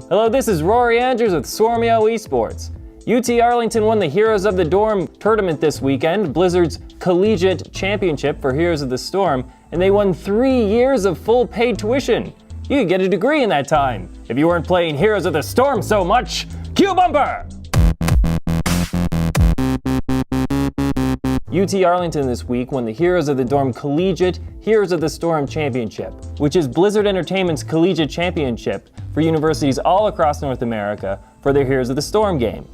Hello, this is Rory Andrews with Swarmio eSports. UT Arlington won the Heroes of the Dorm tournament this weekend, Blizzard's collegiate championship for Heroes of the Storm, and they won 3 years of full paid tuition. You could get a degree in that time if you weren't playing Heroes of the Storm so much. Cue bumper! UT Arlington this week won the Heroes of the Dorm Collegiate Heroes of the Storm Championship, which is Blizzard Entertainment's collegiate championship for universities all across North America for their Heroes of the Storm game.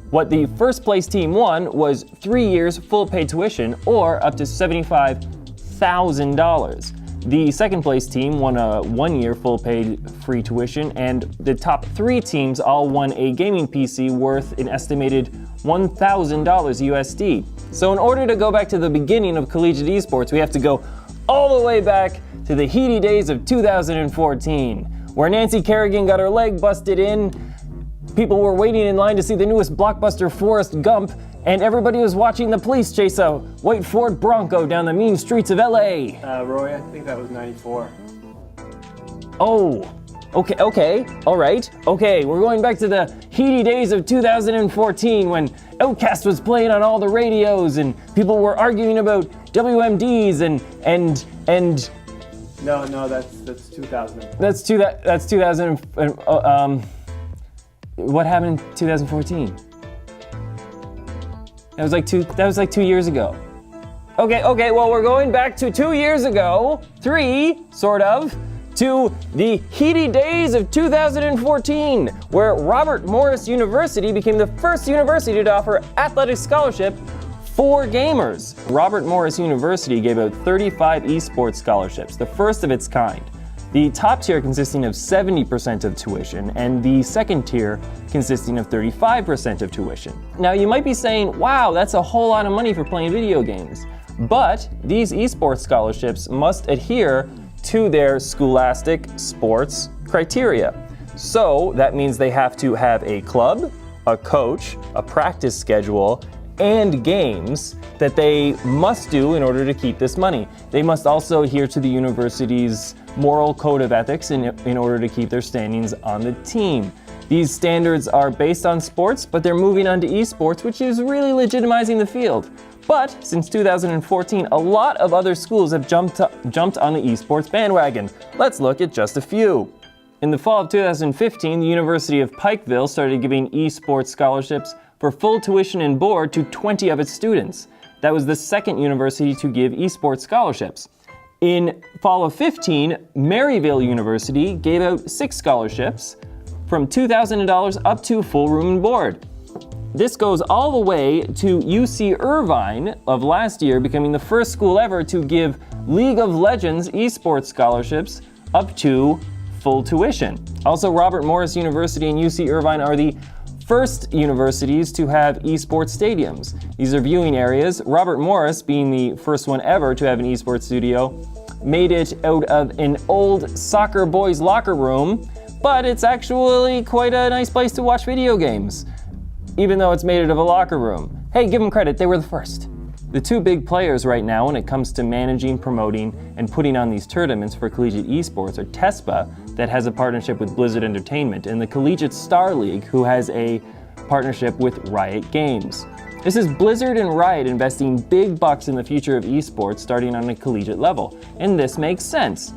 What the first place team won was 3 years full paid tuition, or up to $75,000. The second place team won a 1 year full paid free tuition, and the top 3 teams all won a gaming PC worth an estimated $1,000 USD. So in order to go back to the beginning of collegiate esports, we have to go all the way back to the heady days of 2014, where Nancy Kerrigan got her leg busted in, people were waiting in line to see the newest blockbuster Forrest Gump, and everybody was watching the police chase a white Ford Bronco down the mean streets of LA. Roy, I think that was 94. Oh, okay, all right. Okay, we're going back to the heady days of 2014 when Outkast was playing on all the radios and people were arguing about WMDs and No, that's 2000. That's 2000. What happened in 2014? That was like 2 years ago. Okay, well, we're going back to 2 years ago, 3, sort of, to the heady days of 2014, where Robert Morris University became the first university to offer athletic scholarship for gamers. Robert Morris University gave out 35 esports scholarships, the first of its kind. The top tier consisting of 70% of tuition, and the second tier consisting of 35% of tuition. Now you might be saying, wow, that's a whole lot of money for playing video games. But these esports scholarships must adhere to their scholastic sports criteria. So that means they have to have a club, a coach, a practice schedule, and games that they must do in order to keep this money. They must also adhere to the university's moral code of ethics in order to keep their standings on the team. These standards are based on sports, but they're moving on to esports, which is really legitimizing the field. But since 2014, a lot of other schools have jumped on the esports bandwagon. Let's look at just a few. In the fall of 2015, the University of Pikeville started giving esports scholarships for full tuition and board to 20 of its students. That was the second university to give esports scholarships. In fall of 15, Maryville University gave out 6 scholarships from $2,000 up to full room and board. This goes all the way to UC Irvine of last year, becoming the first school ever to give League of Legends esports scholarships up to full tuition. Also, Robert Morris University and UC Irvine are the first universities to have esports stadiums. These are viewing areas. Robert Morris, being the first one ever to have an esports studio, made it out of an old soccer boys' locker room, but it's actually quite a nice place to watch video games, even though it's made out of a locker room. Hey, give them credit, they were the first. The 2 big players right now when it comes to managing, promoting, and putting on these tournaments for collegiate esports are TESPA, that has a partnership with Blizzard Entertainment, and the Collegiate Star League, who has a partnership with Riot Games. This is Blizzard and Riot investing big bucks in the future of esports starting on a collegiate level, and this makes sense.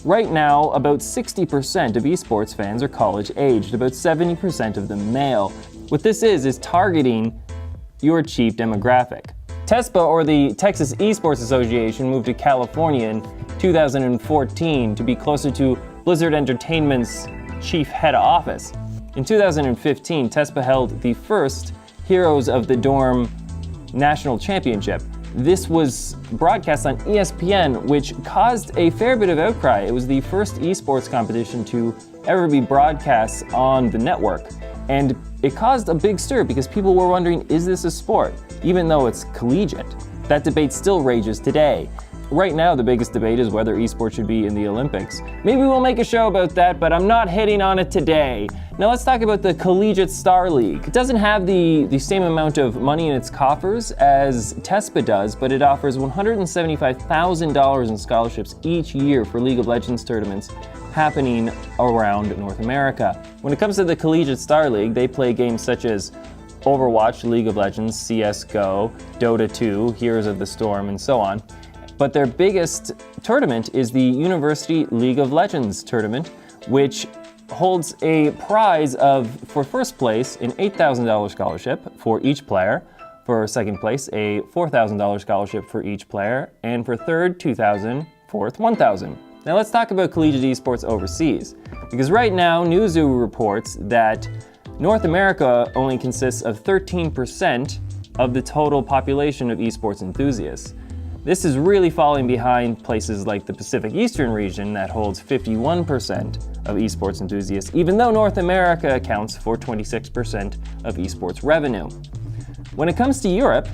Right now, about 60% of esports fans are college-aged, about 70% of them male. What this is targeting your cheap demographic. TESPA, or the Texas Esports Association, moved to California in 2014 to be closer to Blizzard Entertainment's chief head office. In 2015, TESPA held the first Heroes of the Dorm National Championship. This was broadcast on ESPN, which caused a fair bit of outcry. It was the first esports competition to ever be broadcast on the network. And it caused a big stir because people were wondering, is this a sport? Even though it's collegiate. That debate still rages today. Right now, the biggest debate is whether esports should be in the Olympics. Maybe we'll make a show about that, but I'm not hitting on it today. Now let's talk about the Collegiate Star League. It doesn't have the same amount of money in its coffers as TESPA does, but it offers $175,000 in scholarships each year for League of Legends tournaments happening around North America. When it comes to the Collegiate Star League, they play games such as Overwatch, League of Legends, CSGO, Dota 2, Heroes of the Storm, and so on. But their biggest tournament is the University League of Legends tournament, which holds a prize of, for first place, an $8,000 scholarship for each player, for second place, a $4,000 scholarship for each player, and for third, $2,000, fourth, $1,000. Now let's talk about collegiate esports overseas, because right now Newzoo reports that North America only consists of 13% of the total population of esports enthusiasts. This is really falling behind places like the Pacific Eastern region that holds 51% of esports enthusiasts, even though North America accounts for 26% of esports revenue. When it comes to Europe,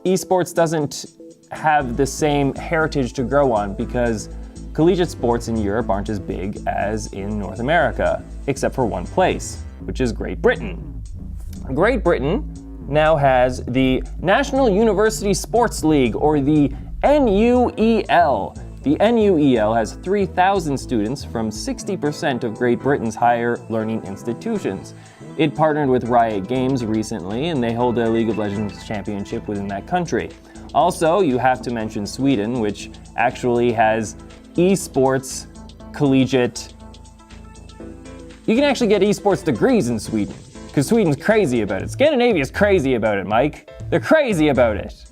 esports doesn't have the same heritage to grow on because collegiate sports in Europe aren't as big as in North America, except for one place, which is Great Britain. Great Britain now has the National University Sports League, or the NUEL. The NUEL has 3,000 students from 60% of Great Britain's higher learning institutions. It partnered with Riot Games recently, and they hold a League of Legends championship within that country. Also, you have to mention Sweden, which actually has eSports collegiate. You can actually get eSports degrees in Sweden, because Sweden's crazy about it. Scandinavia's crazy about it, Mike. They're crazy about it.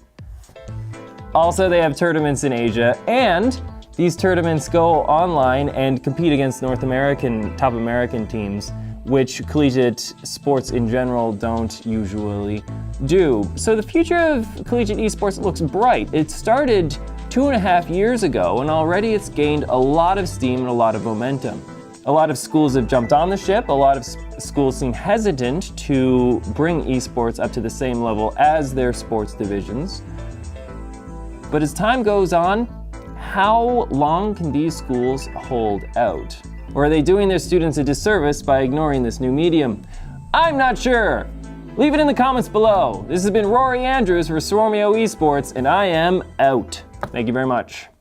Also, they have tournaments in Asia, and these tournaments go online and compete against top American teams, which collegiate sports in general don't usually do. So the future of collegiate esports looks bright. It started 2.5 years ago, and already it's gained a lot of steam and a lot of momentum. A lot of schools have jumped on the ship. A lot of schools seem hesitant to bring esports up to the same level as their sports divisions. But as time goes on, how long can these schools hold out? Or are they doing their students a disservice by ignoring this new medium? I'm not sure. Leave it in the comments below. This has been Rory Andrews for Swarmio Esports, and I am out. Thank you very much.